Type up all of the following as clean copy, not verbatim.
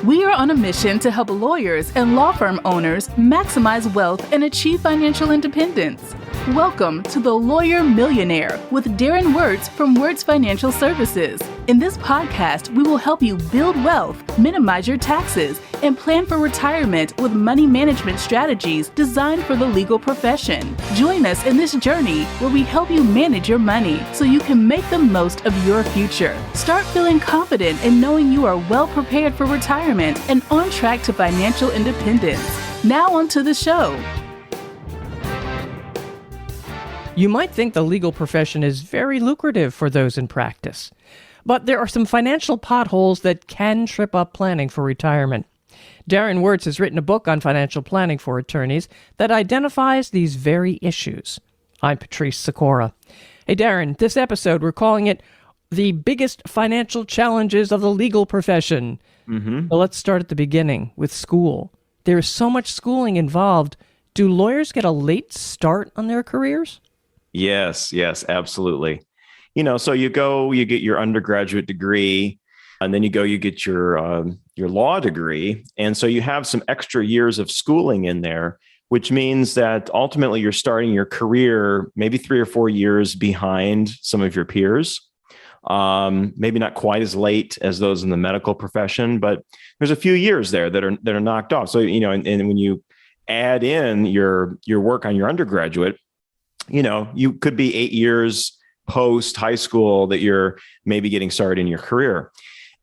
We are on a mission to help lawyers and law firm owners maximize wealth and achieve financial independence. Welcome to the Lawyer Millionaire with Darren Wurz from Wurz Financial Services. In this podcast, we will help you build wealth, minimize your taxes, and plan for retirement with money management strategies designed for the legal profession. Join us in this journey where we help you manage your money so you can make the most of your future. Start feeling confident in knowing you are well prepared for retirement and on track to financial independence. Now on to the show. You might think the legal profession is very lucrative for those in practice, but there are some financial potholes that can trip up planning for retirement. Darren Wurz has written a book on financial planning for attorneys that identifies these very issues. I'm Patrice Sikora. Hey Darren, this episode we're calling it The Biggest Financial Challenges of the Legal Profession. So let's start at the beginning with school. There is so much schooling involved. Do lawyers get a late start on their careers? Yes, absolutely. So you get your undergraduate degree, and then you get your law degree. And so you have some extra years of schooling in there, which means that ultimately you're starting your career maybe 3 or 4 years behind some of your peers. Maybe not quite as late as those in the medical profession, but there's a few years there that are knocked off. So, and when you add in your work on your undergraduate, you could be 8 years post high school that you're maybe getting started in your career.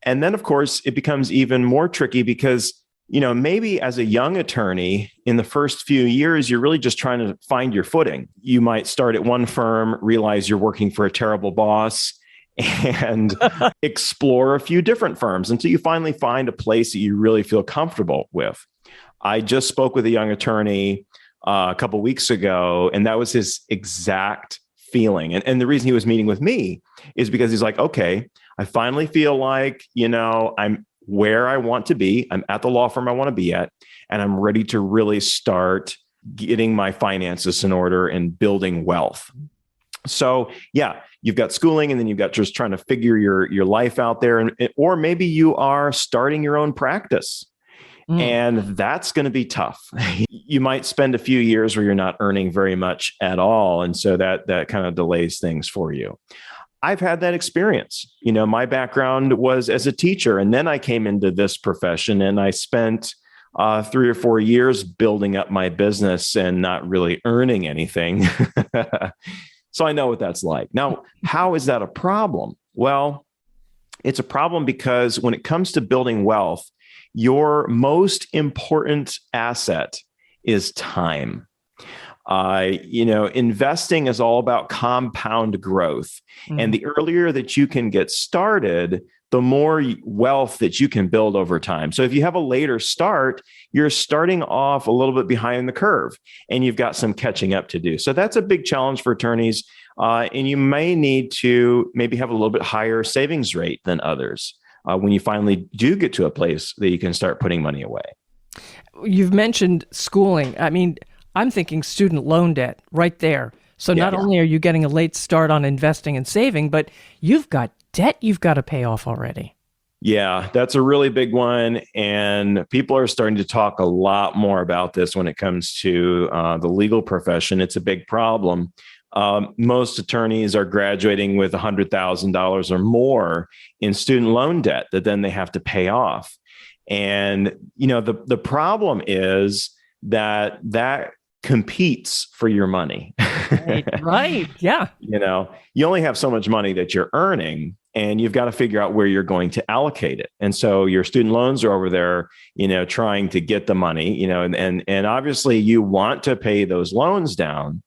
And then, of course, it becomes even more tricky because, maybe as a young attorney in the first few years, you're really just trying to find your footing. You might start at one firm, realize you're working for a terrible boss, and explore a few different firms until you finally find a place that you really feel comfortable with. I just spoke with a young attorney a couple of weeks ago, and that was his exact feeling. And the reason he was meeting with me is because he's like, okay, I finally feel like, I'm where I want to be. I'm at the law firm I want to be at, and I'm ready to really start getting my finances in order and building wealth. So yeah, you've got schooling, and then you've got just trying to figure your life out there. Or maybe you are starting your own practice. And that's going to be tough. You might spend a few years where you're not earning very much at all. And so that kind of delays things for you. I've had that experience. My background was as a teacher, and then I came into this profession, and I spent 3 or 4 years building up my business and not really earning anything. So I know what that's like. Now, how is that a problem? Well, it's a problem because when it comes to building wealth, your most important asset is time. Investing is all about compound growth. And the earlier that you can get started, the more wealth that you can build over time. So if you have a later start, you're starting off a little bit behind the curve, and you've got some catching up to do. So that's a big challenge for attorneys. And you may need to maybe have a little bit higher savings rate than others when you finally do get to a place that you can start putting money away. You've mentioned schooling. I mean, I'm thinking student loan debt right there. So not only are you getting a late start on investing and saving, but you've got debt you've got to pay off already. Yeah, that's a really big one. And people are starting to talk a lot more about this when it comes to the legal profession. It's a big problem. Most attorneys are graduating with $100,000 or more in student loan debt that then they have to pay off. And, the problem is that competes for your money. Right. Yeah. You only have so much money that you're earning, and you've got to figure out where you're going to allocate it. And so your student loans are over there, trying to get the money, and obviously you want to pay those loans down.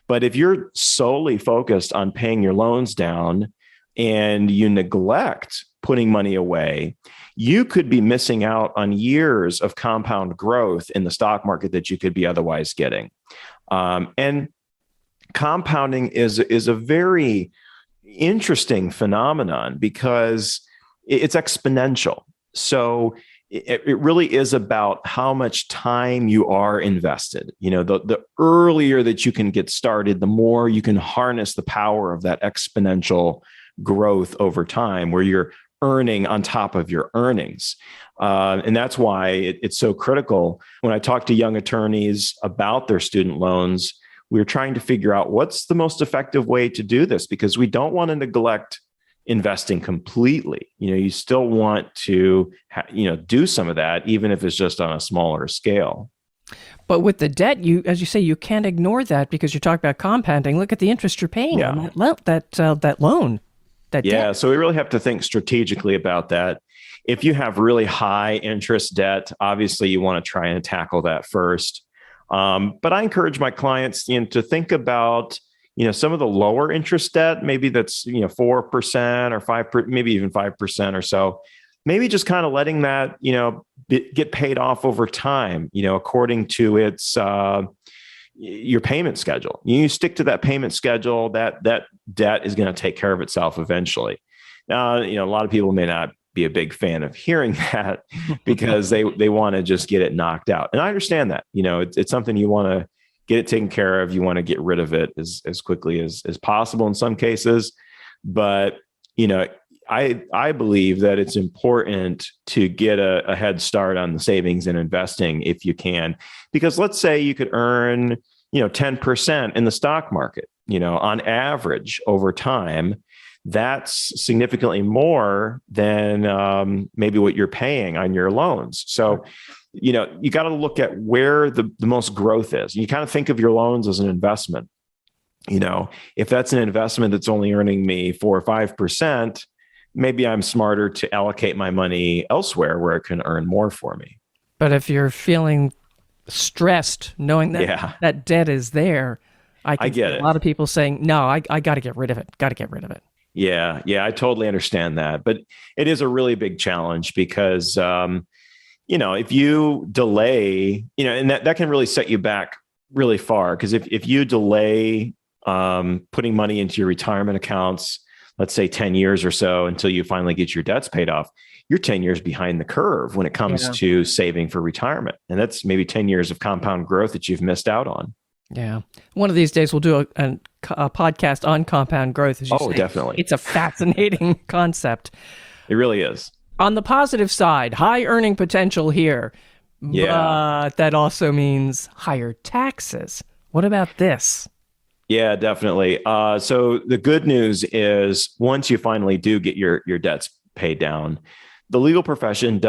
But if you're solely focused on paying your loans down and you neglect putting money away, you could be missing out on years of compound growth in the stock market that you could be otherwise getting. And compounding is a very interesting phenomenon because it's exponential. So it really is about how much time you are invested. The earlier that you can get started, the more you can harness the power of that exponential growth over time, where you're earning on top of your earnings. And that's why it's so critical. When I talk to young attorneys about their student loans, we're trying to figure out what's the most effective way to do this, because we don't want to neglect investing completely. You still want to, do some of that, even if it's just on a smaller scale. But with the debt, as you say, you can't ignore that because you talk about compounding. Look at the interest you're paying on that loan. So we really have to think strategically about that. If you have really high interest debt, obviously you want to try and tackle that first. But I encourage my clients to think about some of the lower interest debt, maybe that's 4% or 5%, maybe even 5% or so. Maybe just kind of letting that get paid off over time, according to its your payment schedule. You stick to that payment schedule, that debt is going to take care of itself eventually. Now, a lot of people may not be a big fan of hearing that because they want to just get it knocked out. And I understand that, it's something you want to get it taken care of. You want to get rid of it as quickly as possible in some cases. But, I believe that it's important to get a head start on the savings and investing if you can, because let's say you could earn, 10% in the stock market, on average over time. That's significantly more than maybe what you're paying on your loans. So, you got to look at where the most growth is. You kind of think of your loans as an investment. If that's an investment that's only earning me 4 or 5%, maybe I'm smarter to allocate my money elsewhere where it can earn more for me. But if you're feeling stressed, knowing that that debt is there, I get it. A lot of people saying, no, I got to get rid of it. Got to get rid of it. Yeah, I totally understand that. But it is a really big challenge because, if you delay, and that can really set you back really far. Because if you delay putting money into your retirement accounts, let's say 10 years or so until you finally get your debts paid off, you're 10 years behind the curve when it comes to saving for retirement. And that's maybe 10 years of compound growth that you've missed out on. Yeah. One of these days we'll do a podcast on compound growth. As you say. Definitely. It's a fascinating concept. It really is. On the positive side, high earning potential here. Yeah. But that also means higher taxes. What about this? Yeah, definitely. So the good news is once you finally do get your debts paid down, the legal profession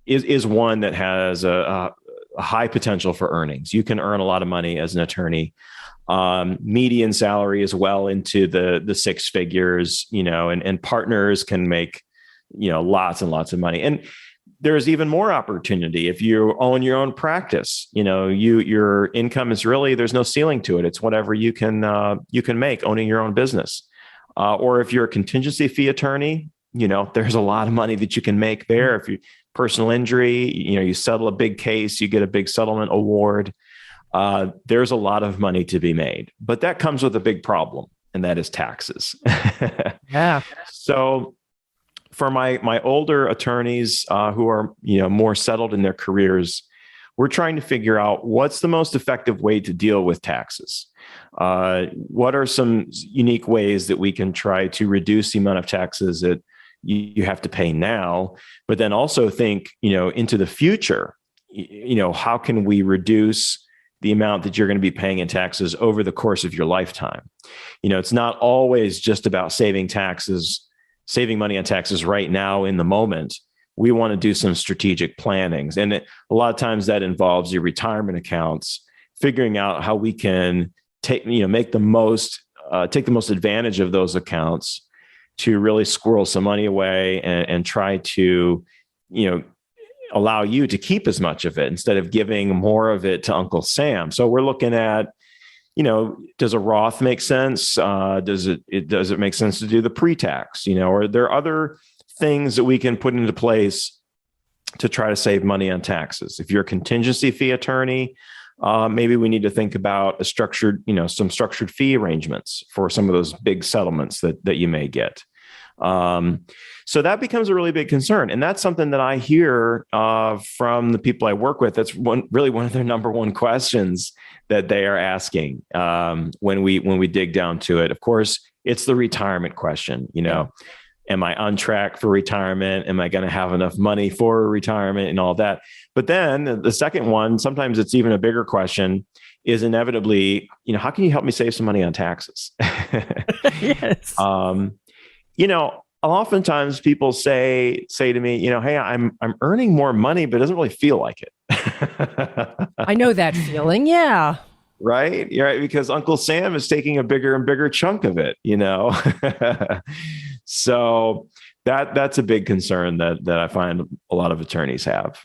is one that has a high potential for earnings. You can earn a lot of money as an attorney. Median salary is well into the six figures, and partners can make, lots and lots of money. And there's even more opportunity if you own your own practice. Your income is really, there's no ceiling to it. It's whatever you can make owning your own business. Or if you're a contingency fee attorney, there's a lot of money that you can make there. If you personal injury, you settle a big case, you get a big settlement award. There's a lot of money to be made, but that comes with a big problem, and that is taxes. Yeah. So for my older attorneys who are more settled in their careers, we're trying to figure out what's the most effective way to deal with taxes. What are some unique ways that we can try to reduce the amount of taxes that you have to pay now, but then also think into the future. How can we reduce the amount that you're going to be paying in taxes over the course of your lifetime? It's not always just about saving money on taxes right now in the moment. We want to do some strategic plannings. And a lot of times that involves your retirement accounts, figuring out how we can take the most advantage of those accounts to really squirrel some money away and try to, allow you to keep as much of it instead of giving more of it to Uncle Sam. So we're looking at, does a Roth make sense? Does it make sense to do the pre-tax? Or are there other things that we can put into place to try to save money on taxes? If you're a contingency fee attorney, maybe we need to think about some structured fee arrangements for some of those big settlements that you may get. So that becomes a really big concern. And that's something that I hear from the people I work with. That's one of their number one questions that they are asking when we dig down to it. Of course, it's the retirement question, Am I on track for retirement? Am I going to have enough money for retirement and all that? But then the second one, sometimes it's even a bigger question, is inevitably, how can you help me save some money on taxes? Yes. Oftentimes people say to me, hey, I'm earning more money, but it doesn't really feel like it. I know that feeling. Yeah. Right? You're right. Because Uncle Sam is taking a bigger and bigger chunk of it, So that's a big concern that I find a lot of attorneys have.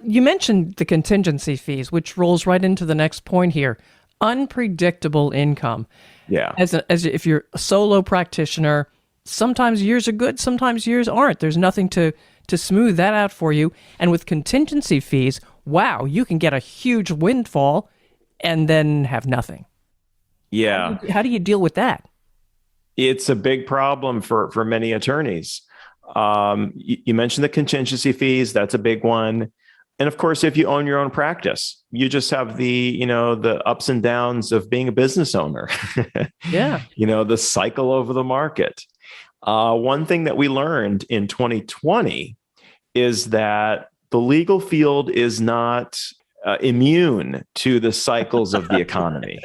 You mentioned the contingency fees, which rolls right into the next point here. Unpredictable income. Yeah. As if you're a solo practitioner, sometimes years are good, sometimes years aren't. There's nothing to smooth that out for you. And with contingency fees, wow, you can get a huge windfall and then have nothing. Yeah. How do you deal with that? It's a big problem for many attorneys. You mentioned the contingency fees. That's a big one. And of course, if you own your own practice, you just have the ups and downs of being a business owner. Yeah. The cycle over the market. One thing that we learned in 2020 is that the legal field is not immune to the cycles of the economy.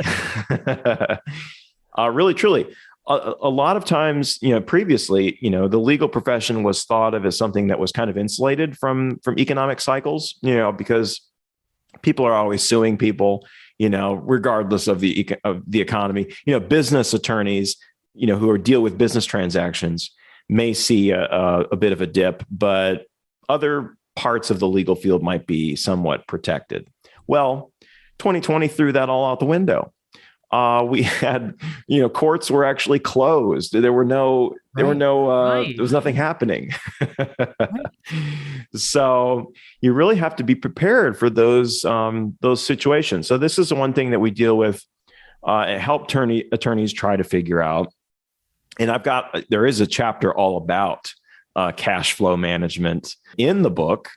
Really, truly. A lot of times, previously, the legal profession was thought of as something that was kind of insulated from economic cycles, because people are always suing people, regardless of the economy. Business attorneys, who deal with business transactions may see a bit of a dip, but other parts of the legal field might be somewhat protected. Well, 2020 threw that all out the window. We had, courts were actually closed. There was nothing happening. Right. So you really have to be prepared for those situations. So this is the one thing that we deal with and help attorneys try to figure out. And there is a chapter all about cash flow management in the book.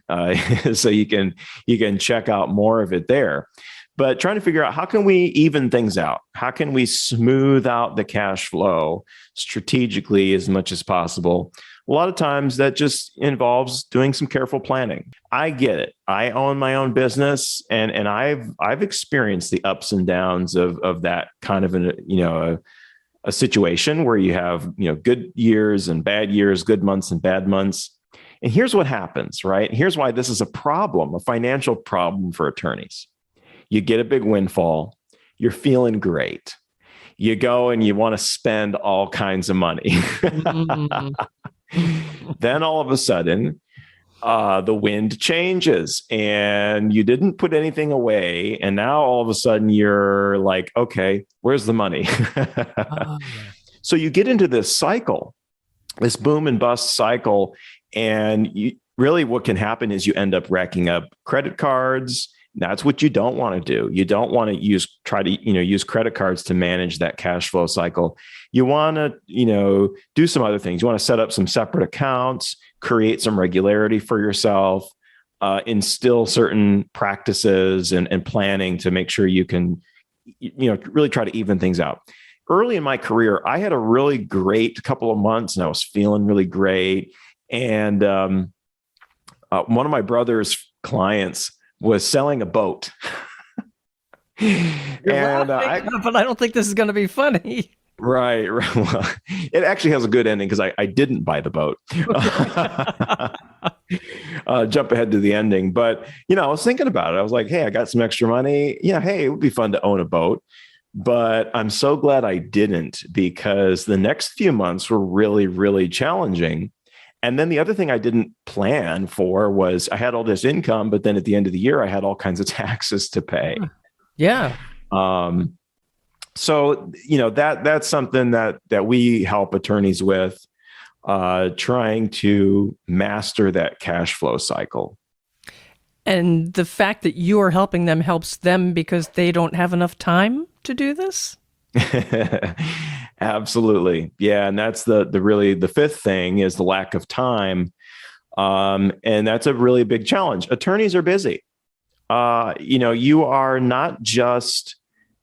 So you can check out more of it there. But trying to figure out, how can we even things out? How can we smooth out the cash flow strategically as much as possible? A lot of times that just involves doing some careful planning. I get it. I own my own business, and I've experienced the ups and downs of that kind of a situation where you have good years and bad years, good months and bad months. And here's what happens, right? Here's why this is a problem, a financial problem for attorneys. You get a big windfall. You're feeling great. You go and you want to spend all kinds of money. Then all of a sudden, the wind changes and you didn't put anything away. And now all of a sudden you're like, okay, where's the money? So you get into this cycle, this boom and bust cycle. And what can happen is you end up racking up credit cards. That's what you don't want to do. You don't want to use credit cards to manage that cash flow cycle. You want to, do some other things. You want to set up some separate accounts, create some regularity for yourself, instill certain practices and planning to make sure you can, really try to even things out. Early in my career, I had a really great couple of months and I was feeling really great. And one of my brother's clients was selling a boat. But I don't think this is going to be funny. Right. Well, it actually has a good ending because I didn't buy the boat. Jump ahead to the ending. But, I was thinking about it. I was like, hey, I got some extra money. Yeah, hey, it would be fun to own a boat. But I'm so glad I didn't, because the next few months were really, really challenging. And then the other thing I didn't plan for was I had all this income, but then at the end of the year, I had all kinds of taxes to pay. Yeah. So, that's something that we help attorneys with, trying to master that cash flow cycle. And the fact that you are helping them helps them because they don't have enough time to do this? Absolutely. Yeah. And that's the fifth thing is the lack of time. And that's a really big challenge. Attorneys are busy. You are not just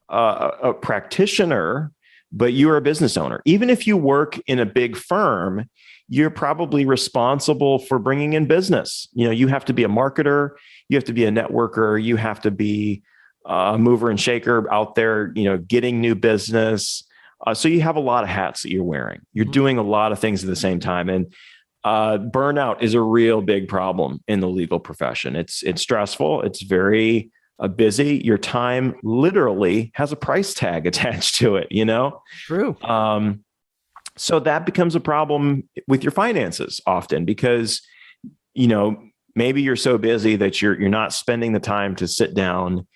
a practitioner, but you are a business owner. Even if you work in a big firm, you're probably responsible for bringing in business. You have to be a marketer, you have to be a networker, you have to be a mover and shaker out there, getting new business. So you have a lot of hats that you're wearing. You're doing a lot of things at the same time. And burnout is a real big problem in the legal profession. It's stressful. It's very busy. Your time literally has a price tag attached to it, True. So that becomes a problem with your finances often because, maybe you're so busy that you're not spending the time to sit down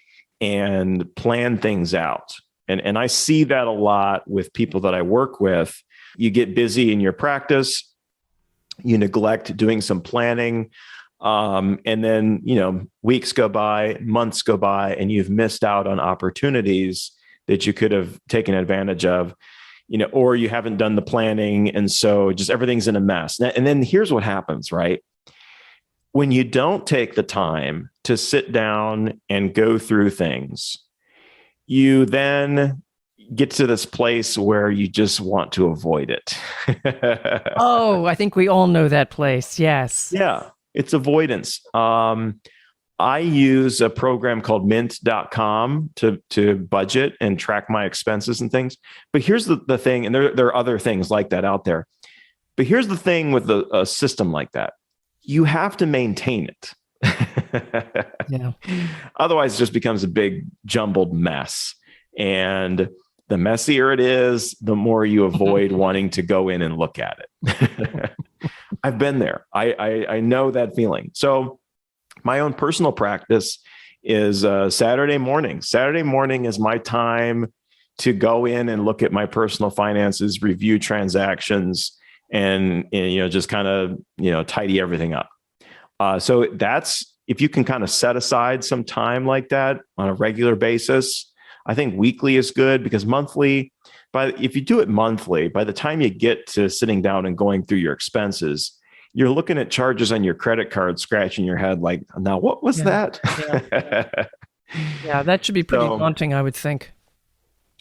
and plan things out. And I see that a lot with people that I work with. You get busy in your practice, you neglect doing some planning, and then, weeks go by, months go by, and you've missed out on opportunities that you could have taken advantage of, or you haven't done the planning. And so just everything's in a mess. And then here's what happens, right? When you don't take the time to sit down and go through things, you then get to this place where you just want to avoid it. Oh, I think we all know that place. Yes. Yeah, it's avoidance. I use a program called mint.com to budget and track my expenses and things. But here's the thing, and there are other things like that out there. But here's the thing with a system like that. You have to maintain it. Yeah. Otherwise, it just becomes a big jumbled mess. And the messier it is, the more you avoid wanting to go in and look at it. I've been there. I know that feeling. So my own personal practice is Saturday morning. Saturday morning is my time to go in and look at my personal finances, review transactions, and just kind of tidy everything up. So that's, if you can kind of set aside some time like that on a regular basis. I think weekly is good because monthly, but if you do it monthly, by the time you get to sitting down and going through your expenses, you're looking at charges on your credit card, scratching your head like, now what was that? Yeah, that should be pretty daunting, I would think.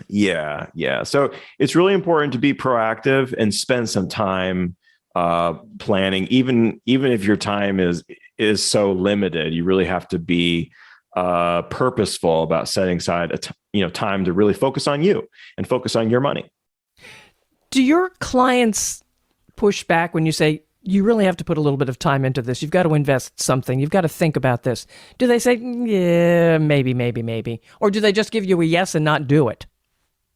Yeah. So it's really important to be proactive and spend some time planning, even if your time is so limited. You really have to be purposeful about setting aside time to really focus on you and focus on your money. Do your clients push back when you say you really have to put a little bit of time into this? You've got to invest something. You've got to think about this. Do they say, yeah, maybe, or do they just give you a yes and not do it?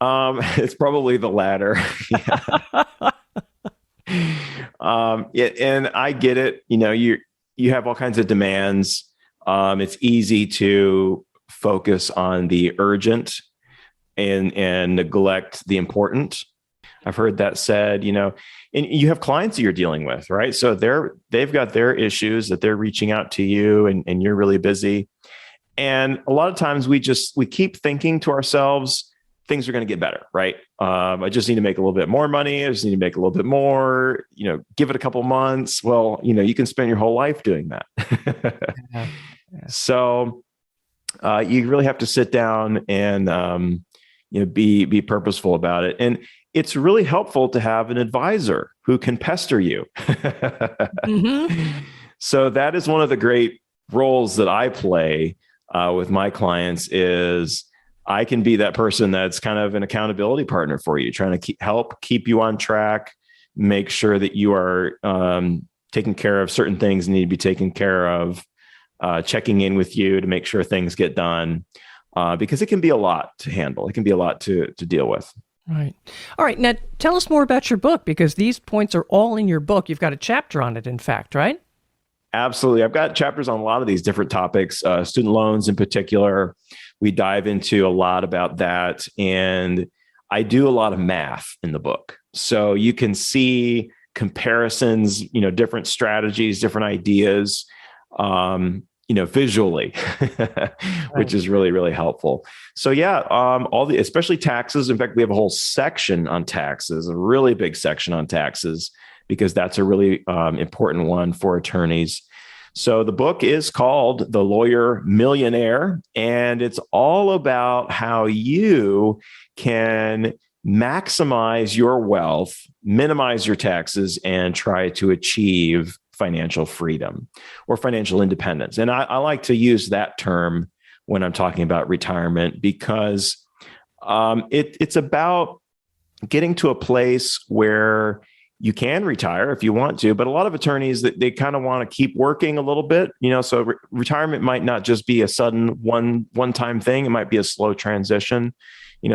It's probably the latter. And I get it. You have all kinds of demands. It's easy to focus on the urgent and neglect the important. I've heard that said, and you have clients that you're dealing with, right? So they've got their issues that they're reaching out to you and you're really busy. And a lot of times we keep thinking to ourselves, things are going to get better, right? I just need to make a little bit more money. I just need to make a little bit more, give it a couple months. Well, you can spend your whole life doing that. Yeah. So you really have to sit down and, be purposeful about it. And it's really helpful to have an advisor who can pester you. Mm-hmm. So that is one of the great roles that I play with my clients is I can be that person that's kind of an accountability partner for you, trying to help keep you on track, make sure that you are taking care of certain things that need to be taken care of, checking in with you to make sure things get done, because it can be a lot to handle. It can be a lot to deal with. Right. All right. Now, tell us more about your book, because these points are all in your book. You've got a chapter on it, in fact, right? Absolutely. I've got chapters on a lot of these different topics, student loans in particular. We dive into a lot about that. And I do a lot of math in the book. So you can see comparisons, different strategies, different ideas, visually, which is really, really helpful. So especially taxes. In fact, we have a whole section on taxes, a really big section on taxes, because that's a really important one for attorneys. So the book is called The Lawyer Millionaire, and it's all about how you can maximize your wealth, minimize your taxes, and try to achieve financial freedom or financial independence. And I like to use that term when I'm talking about retirement because it's about getting to a place where you can retire if you want to, but a lot of attorneys they kind of want to keep working a little bit, so retirement might not just be a sudden one-time thing. It might be a slow transition,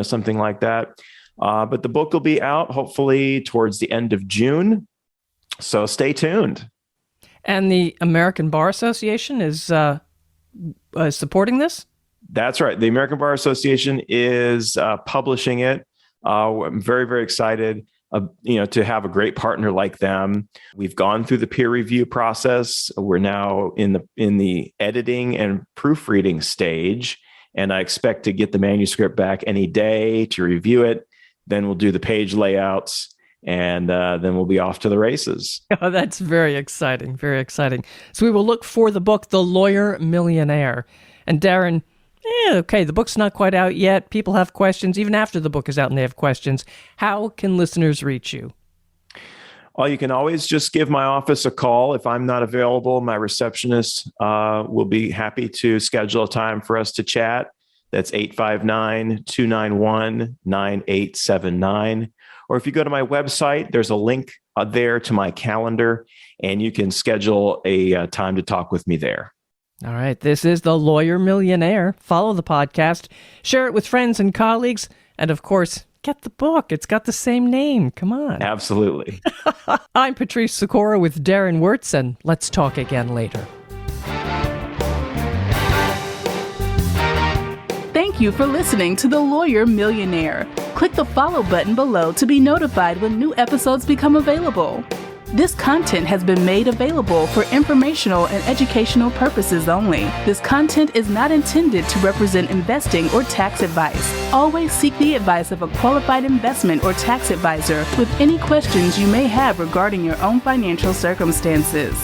something like that. But the book will be out hopefully towards the end of June. So stay tuned. And the American Bar Association is supporting this? That's right. The American Bar Association is publishing it. I'm very, very excited, to have a great partner like them. We've gone through the peer review process. We're now in the editing and proofreading stage, and I expect to get the manuscript back any day to review it. Then we'll do the page layouts, and then we'll be off to the races. Oh, that's very exciting. Very exciting. So we will look for the book, The Lawyer Millionaire. And Darren, okay, the book's not quite out yet. People have questions. Even after the book is out and they have questions, how can listeners reach you? Well, you can always just give my office a call. If I'm not available, my receptionist will be happy to schedule a time for us to chat. That's 859-291-9879. Or if you go to my website, there's a link there to my calendar, and you can schedule a time to talk with me there. All right. This is The Lawyer Millionaire. Follow the podcast, share it with friends and colleagues, and of course, get the book. It's got the same name. Come on. Absolutely. I'm Patrice Sikora with Darren Wurz, and let's talk again later. Thank you for listening to The Lawyer Millionaire. Click the follow button below to be notified when new episodes become available. This content has been made available for informational and educational purposes only. This content is not intended to represent investing or tax advice. Always seek the advice of a qualified investment or tax advisor with any questions you may have regarding your own financial circumstances.